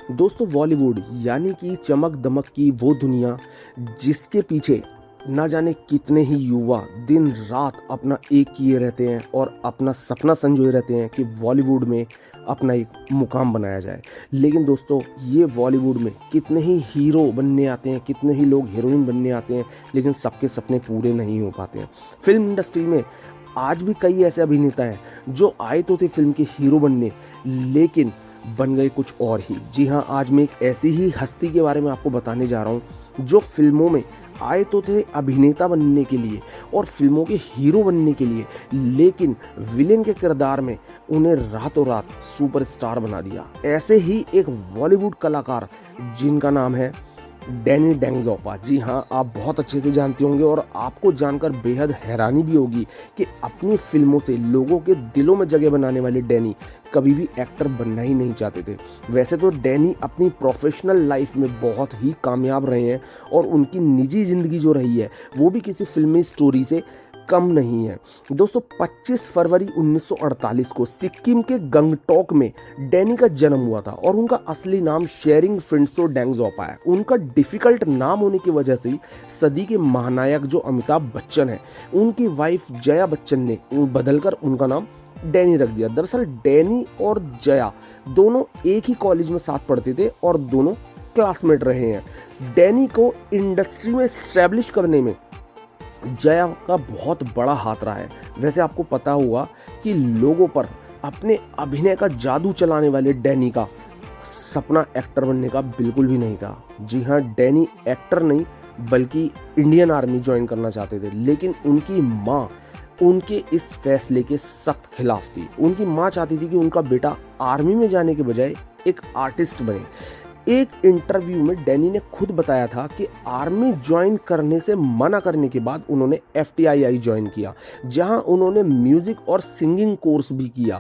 दोस्तों बॉलीवुड यानी कि चमक दमक की वो दुनिया जिसके पीछे ना जाने कितने ही युवा दिन रात अपना एक किए रहते हैं और अपना सपना संजोए रहते हैं कि बॉलीवुड में अपना एक मुकाम बनाया जाए। लेकिन दोस्तों ये बॉलीवुड में कितने ही हीरो बनने आते हैं, कितने ही लोग हीरोइन बनने आते हैं, लेकिन सबके सपने पूरे नहीं हो पाते हैं। फिल्म इंडस्ट्री में आज भी कई ऐसे अभिनेता हैं जो आए तो थे फिल्म के हीरो बनने, लेकिन बन गए कुछ और ही। जी हाँ, आज मैं एक ऐसी ही हस्ती के बारे में आपको बताने जा रहा हूँ जो फिल्मों में आए तो थे अभिनेता बनने के लिए और फिल्मों के हीरो बनने के लिए, लेकिन विलेन के किरदार में उन्हें रातों रात सुपरस्टार बना दिया। ऐसे ही एक बॉलीवुड कलाकार जिनका नाम है डैनी डेंगजोपा। जी हाँ, आप बहुत अच्छे से जानते होंगे और आपको जानकर बेहद हैरानी भी होगी कि अपनी फिल्मों से लोगों के दिलों में जगह बनाने वाले डैनी कभी भी एक्टर बनना ही नहीं चाहते थे। वैसे तो डैनी अपनी प्रोफेशनल लाइफ में बहुत ही कामयाब रहे हैं और उनकी निजी ज़िंदगी जो रही है वो भी किसी फिल्मी स्टोरी से कम नहीं है। दोस्तों 25 फरवरी 1948 को सिक्किम के गंगटोक में डैनी का जन्म हुआ था और उनका असली नाम शेरिंग फ्रिंट्सो डेंगजोपा है। उनका डिफिकल्ट नाम होने की वजह से सदी के महानायक जो अमिताभ बच्चन है, उनकी वाइफ जया बच्चन ने बदलकर उनका नाम डैनी रख दिया। दरअसल डैनी और जया दोनों एक ही कॉलेज में साथ पढ़ते थे और दोनों क्लासमेट रहे हैं। डैनी को इंडस्ट्री में एस्टैब्लिश करने में जया का बहुत बड़ा हाथ रहा है। वैसे आपको पता होगा कि लोगों पर अपने अभिनय का जादू चलाने वाले डैनी का सपना एक्टर बनने का बिल्कुल भी नहीं था। जी हाँ, डैनी एक्टर नहीं बल्कि इंडियन आर्मी ज्वाइन करना चाहते थे, लेकिन उनकी माँ उनके इस फैसले के सख्त खिलाफ थी। उनकी माँ चाहती थी कि उनका बेटा आर्मी में जाने के बजाय एक आर्टिस्ट बने। एक इंटरव्यू में डैनी ने खुद बताया था कि आर्मी ज्वाइन करने से मना करने के बाद उन्होंने एफटीआईआई ज्वाइन किया, जहां उन्होंने म्यूजिक और सिंगिंग कोर्स भी किया।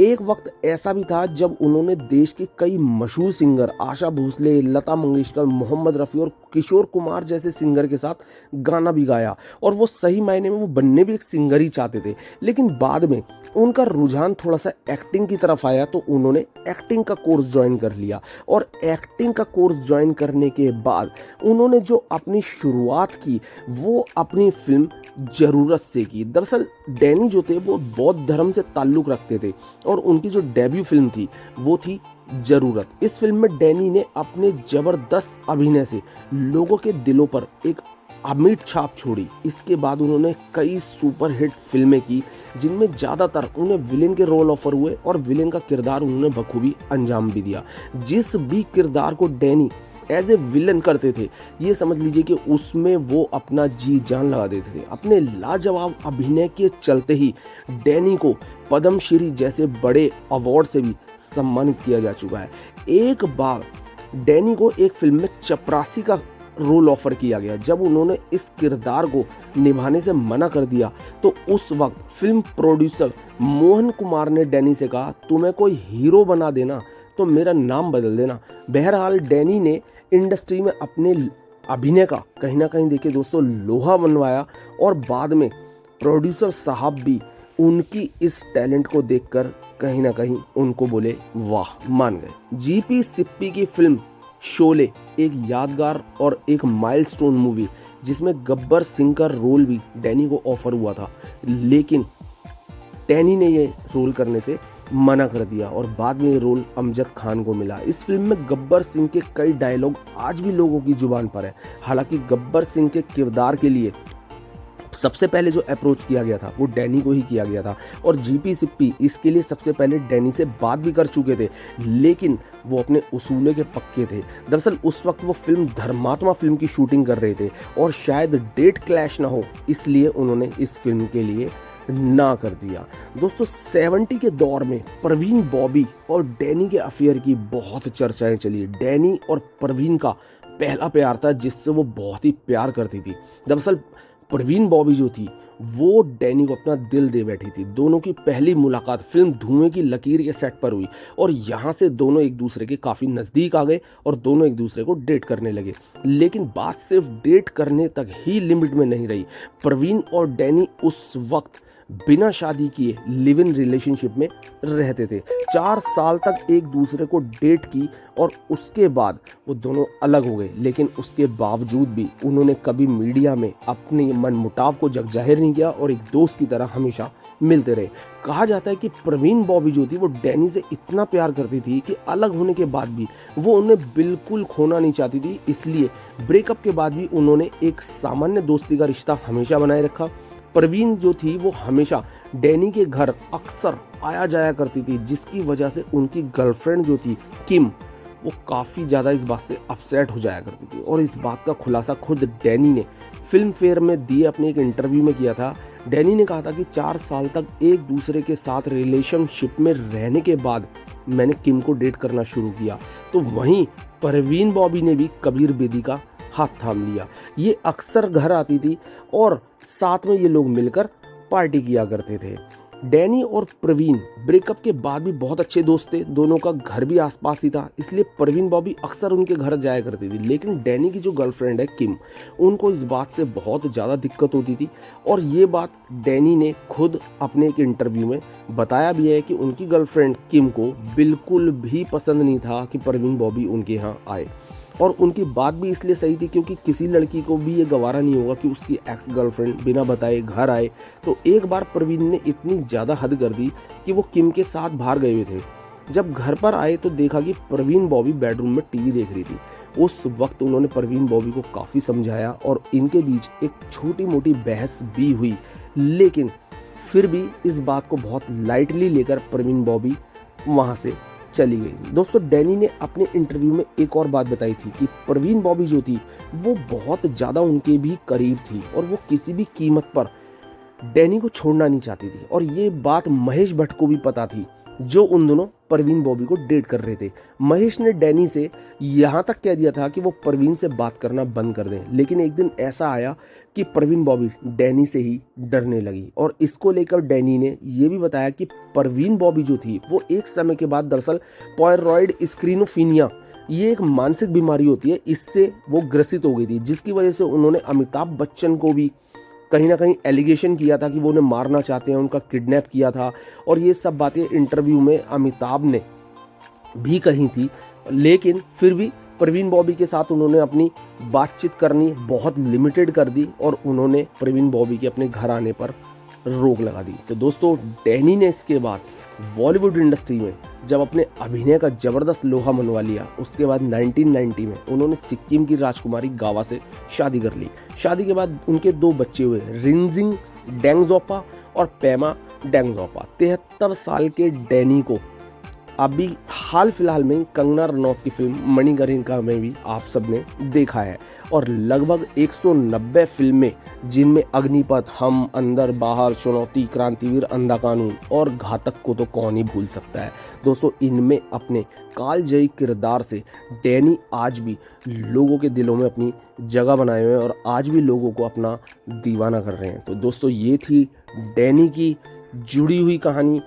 एक वक्त ऐसा भी था जब उन्होंने देश के कई मशहूर सिंगर आशा भोसले, लता मंगेशकर, मोहम्मद रफ़ी और किशोर कुमार जैसे सिंगर के साथ गाना भी गाया और वो सही मायने में वो बनने भी एक सिंगर ही चाहते थे। लेकिन बाद में उनका रुझान थोड़ा सा एक्टिंग की तरफ आया तो उन्होंने एक्टिंग का कोर्स ज्वाइन कर लिया और एक्टिंग का कोर्स ज्वाइन करने के बाद उन्होंने जो अपनी शुरुआत की वो अपनी फिल्म जरूरत से की। दरअसल डैनी जो थे वो बौद्ध धर्म से ताल्लुक़ रखते थे और उनकी जो डेब्यू फिल्म थी वो थी जरूरत। इस फिल्म में डैनी ने अपने जबरदस्त अभिनय से लोगों के दिलों पर एक अमिट छाप छोड़ी। इसके बाद उन्होंने कई सुपर हिट फिल्में की जिनमें ज़्यादातर उन्हें विलेन के रोल ऑफर हुए और विलेन का किरदार उन्होंने बखूबी अंजाम भी दिया। जिस भी किरदार को डैनी एज ए विलन करते थे, ये समझ लीजिए कि उसमें वो अपना जी जान लगा देते थे। अपने लाजवाब अभिनय के चलते ही डैनी को पद्मश्री जैसे बड़े अवार्ड से भी सम्मानित किया जा चुका है। एक बार डैनी को एक फिल्म में चपरासी का रोल ऑफर किया गया। जब उन्होंने इस किरदार को निभाने से मना कर दिया तो उस वक्त फिल्म प्रोड्यूसर मोहन कुमार ने डैनी से कहा, तुम्हें कोई हीरो बना देना तो मेरा नाम बदल देना। बहरहाल डैनी ने इंडस्ट्री में अपने अभिनय का कहीं ना कहीं देखिए दोस्तों लोहा बनवाया और बाद में प्रोड्यूसर साहब भी उनकी इस टैलेंट को देखकर कहीं ना कहीं उनको बोले वाह, मान गए। जीपी सिप्पी की फिल्म शोले एक यादगार और एक माइलस्टोन मूवी जिसमें गब्बर सिंह का रोल भी डैनी को ऑफर हुआ था, लेकिन डैनी ने ये रोल करने से मना कर दिया और बाद में ये रोल अमजद खान को मिला। इस फिल्म में गब्बर सिंह के कई डायलॉग आज भी लोगों की जुबान पर है। हालांकि गब्बर सिंह के किरदार के लिए सबसे पहले जो अप्रोच किया गया था वो डैनी को ही किया गया था और जीपी सिप्पी इसके लिए सबसे पहले डैनी से बात भी कर चुके थे, लेकिन वो अपने उसूलों के पक्के थे। दरअसल उस वक्त वो फिल्म धर्मात्मा फिल्म की शूटिंग कर रहे थे और शायद डेट क्लैश ना हो इसलिए उन्होंने इस फिल्म के लिए ना कर दिया। दोस्तों 70 के दौर में परवीन बॉबी और डैनी के अफेयर की बहुत चर्चाएं चली। डैनी और परवीन का पहला प्यार था जिससे वो बहुत ही प्यार करती थी। दरअसल परवीन बॉबी जो थी वो डैनी को अपना दिल दे बैठी थी। दोनों की पहली मुलाकात फिल्म धुएं की लकीर के सेट पर हुई और यहाँ से दोनों एक दूसरे के काफ़ी नज़दीक आ गए और दोनों एक दूसरे को डेट करने लगे। लेकिन बात सिर्फ डेट करने तक ही लिमिट में नहीं रही। परवीन और डैनी उस वक्त बिना शादी किए लिव इन रिलेशनशिप में रहते थे। 4 साल तक एक दूसरे को डेट की और उसके बाद वो दोनों अलग हो गए, लेकिन उसके बावजूद भी उन्होंने कभी मीडिया में अपने मनमुटाव को जग जाहिर नहीं किया और एक दोस्त की तरह हमेशा मिलते रहे। कहा जाता है कि प्रवीण बॉबी जो थी वो डैनी से इतना प्यार करती थी कि अलग होने के बाद भी वो उन्हें बिल्कुल खोना नहीं चाहती थी, इसलिए ब्रेकअप के बाद भी उन्होंने एक सामान्य दोस्ती का रिश्ता हमेशा बनाए रखा। प्रवीण जो थी वो हमेशा डैनी के घर अक्सर आया जाया करती थी, जिसकी वजह से उनकी गर्लफ्रेंड जो थी किम, वो काफ़ी ज़्यादा इस बात से अपसेट हो जाया करती थी। और इस बात का खुलासा खुद डैनी ने फिल्म फेयर में दिए अपने एक इंटरव्यू में किया था। डैनी ने कहा था कि 4 साल तक एक दूसरे के साथ रिलेशनशिप में रहने के बाद मैंने किम को डेट करना शुरू किया, तो वहीं प्रवीण बॉबी ने भी कबीर बेदी का हाथ थाम लिया। ये अक्सर घर आती थी और साथ में ये लोग मिलकर पार्टी किया करते थे। डैनी और प्रवीण ब्रेकअप के बाद भी बहुत अच्छे दोस्त थे, दोनों का घर भी आसपास ही था, इसलिए प्रवीण बॉबी अक्सर उनके घर जाया करती थी। लेकिन डैनी की जो गर्लफ्रेंड है किम, उनको इस बात से बहुत ज़्यादा दिक्कत होती थी और ये बात डैनी ने खुद अपने एक इंटरव्यू में बताया भी है कि उनकी गर्लफ्रेंड किम को बिल्कुल भी पसंद नहीं था कि प्रवीण बॉबी उनके यहाँ आए। और उनकी बात भी इसलिए सही थी क्योंकि किसी लड़की को भी ये गवारा नहीं होगा कि उसकी एक्स गर्लफ्रेंड बिना बताए घर आए। तो एक बार प्रवीण ने इतनी ज़्यादा हद कर दी कि वो किम के साथ बाहर गए हुए थे। जब घर पर आए तो देखा कि प्रवीण बॉबी बेडरूम में टीवी देख रही थी। उस वक्त उन्होंने प्रवीण बॉबी को काफ़ी समझाया और इनके बीच एक छोटी मोटी बहस भी हुई, लेकिन फिर भी इस बात को बहुत लाइटली लेकर प्रवीण बॉबी वहाँ से चली गई। दोस्तों, डैनी ने अपने इंटरव्यू में एक और बात बताई थी कि प्रवीण बॉबी जो थी वो बहुत ज़्यादा उनके भी करीब थी और वो किसी भी कीमत पर डैनी को छोड़ना नहीं चाहती थी। और ये बात महेश भट्ट को भी पता थी, जो उन दोनों प्रवीण बॉबी को डेट कर रहे थे। महेश ने डैनी से यहाँ तक कह दिया था कि वो प्रवीण से बात करना बंद कर दें, लेकिन एक दिन ऐसा आया कि प्रवीण बॉबी डैनी से ही डरने लगी। और इसको लेकर डैनी ने ये भी बताया कि प्रवीण बॉबी जो थी वो एक समय के बाद दरअसल पायरॉइड स्क्रीनोफीनिया, ये एक मानसिक बीमारी होती है, इससे वो ग्रसित हो गई थी, जिसकी वजह से उन्होंने अमिताभ बच्चन को भी कहीं ना कहीं एलिगेशन किया था कि वो उन्हें मारना चाहते हैं, उनका किडनैप किया था। और ये सब बातें इंटरव्यू में अमिताभ ने भी कही थी, लेकिन फिर भी प्रवीण बॉबी के साथ उन्होंने अपनी बातचीत करनी बहुत लिमिटेड कर दी और उन्होंने प्रवीण बॉबी के अपने घर आने पर रोक लगा दी। तो दोस्तों, डैनी ने इसके बाद बॉलीवुड इंडस्ट्री में जब अपने अभिनय का जबरदस्त लोहा मनवा लिया, उसके बाद 1990 में उन्होंने सिक्किम की राजकुमारी गावा से शादी कर ली। शादी के बाद उनके 2 बच्चे हुए, रिंजिंग डेंगजोपा और पेमा डेंगजोपा। 73 साल के डैनी को अभी हाल फिलहाल में कंगना रनौत की फिल्म मणिकर्णिका में भी आप सबने देखा है और लगभग 190 फिल्में, जिनमें अग्निपथ, हम, अंदर बाहर, चुनौती, क्रांतिवीर, अंधा कानून और घातक को तो कौन ही भूल सकता है। दोस्तों, इनमें अपने कालजयी किरदार से डैनी आज भी लोगों के दिलों में अपनी जगह बनाए हुए हैं और आज भी लोगों को अपना दीवाना कर रहे हैं। तो दोस्तों, ये थी डैनी की जुड़ी हुई कहानी।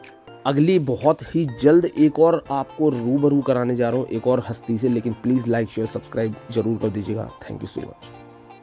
अगली बहुत ही जल्द एक और आपको रूबरू कराने जा रहा हूँ एक और हस्ती से, लेकिन प्लीज़ लाइक शेयर सब्सक्राइब जरूर कर दीजिएगा। Thank you so much.